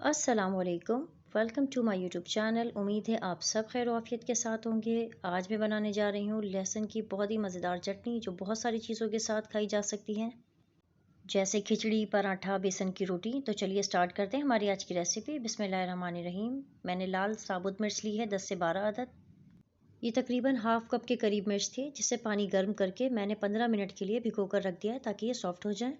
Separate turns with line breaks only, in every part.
अस्सलामुअलैकुम। Welcome to my YouTube channel. उम्मीद है आप सब खैर आफियत के साथ होंगे। आज मैं बनाने जा रही हूँ लहसुन की बहुत ही मज़ेदार चटनी जो बहुत सारी चीज़ों के साथ खाई जा सकती है, जैसे खिचड़ी, पराठा, बेसन की रोटी। तो चलिए स्टार्ट करते हैं हमारी आज की रेसिपी। बिस्मिल्लाहिर्रहमानिर्रहीम। मैंने लाल साबुत मिर्च ली है 10 से 12 अदद। ये तकरीबन हाफ कप के करीब मिर्च थी, जिसे पानी गर्म करके मैंने 15 मिनट के लिए भिगो कर रख दिया है ताकि ये सॉफ्ट हो जाए।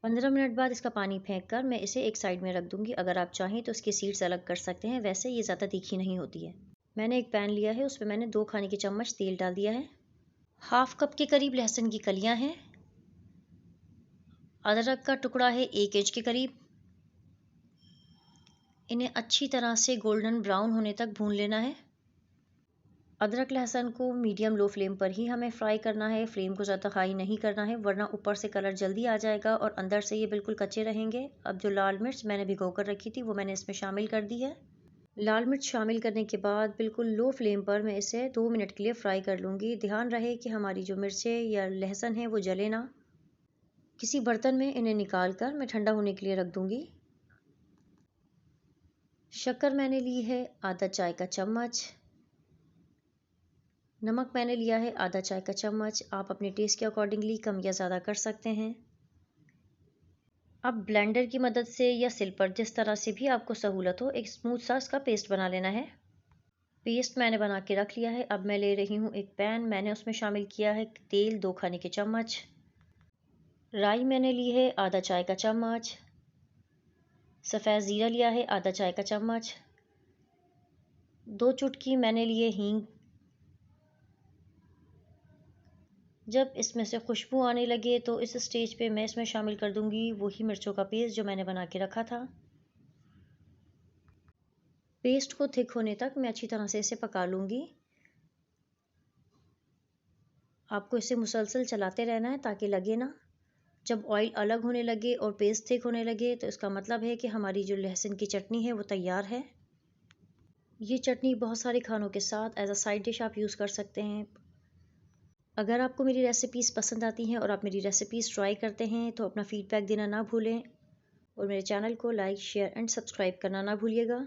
15 मिनट बाद इसका पानी फेंक कर मैं इसे एक साइड में रख दूंगी। अगर आप चाहें तो इसकी सीड्स अलग कर सकते हैं, वैसे ये ज़्यादा तीखी नहीं होती है। मैंने एक पैन लिया है, उसमें मैंने 2 खाने के चम्मच तेल डाल दिया है। हाफ कप के करीब लहसुन की कलियां हैं। अदरक का टुकड़ा है 1 इंच के करीब। इन्हें अच्छी तरह से गोल्डन ब्राउन होने तक भून लेना है। अदरक लहसुन को मीडियम लो फ्लेम पर ही हमें फ्राई करना है। फ्लेम को ज़्यादा हाई नहीं करना है, वरना ऊपर से कलर जल्दी आ जाएगा और अंदर से ये बिल्कुल कच्चे रहेंगे। अब जो लाल मिर्च मैंने भिगो कर रखी थी वो मैंने इसमें शामिल कर दी है। लाल मिर्च शामिल करने के बाद बिल्कुल लो फ्लेम पर मैं इसे 2 मिनट के लिए फ्राई कर लूँगी। ध्यान रहे कि हमारी जो मिर्चें या लहसुन है वो जले ना। किसी बर्तन में इन्हें निकाल कर मैं ठंडा होने के लिए रख दूँगी। शक्कर मैंने ली है आधा चाय का चम्मच। नमक मैंने लिया है आधा चाय का चम्मच। आप अपने टेस्ट के अकॉर्डिंगली कम या ज़्यादा कर सकते हैं। अब ब्लेंडर की मदद से या सिल पर, जिस तरह से भी आपको सहूलत हो, एक स्मूथ सा इसका पेस्ट बना लेना है। पेस्ट मैंने बना के रख लिया है। अब मैं ले रही हूँ एक पैन। मैंने उसमें शामिल किया है तेल 2 खाने के चम्मच। राई मैंने ली है आधा चाय का चम्मच। सफ़ेद ज़ीरा लिया है आधा चाय का चम्मच। 2 चुटकी मैंने लिए हींग। जब इसमें से खुशबू आने लगे तो इस स्टेज पे मैं इसमें शामिल कर दूंगी वही मिर्चों का पेस्ट जो मैंने बना के रखा था। पेस्ट को थिक होने तक मैं अच्छी तरह से इसे पका लूँगी। आपको इसे मुसलसल चलाते रहना है ताकि लगे ना। जब ऑयल अलग होने लगे और पेस्ट थिक होने लगे तो इसका मतलब है कि हमारी जो लहसुन की चटनी है वो तैयार है। ये चटनी बहुत सारे खानों के साथ एज अ साइड डिश आप यूज़ कर सकते हैं। अगर आपको मेरी रेसिपीज़ पसंद आती हैं और आप मेरी रेसिपीज़ ट्राई करते हैं तो अपना फ़ीडबैक देना ना भूलें और मेरे चैनल को लाइक, शेयर एंड सब्सक्राइब करना ना भूलिएगा।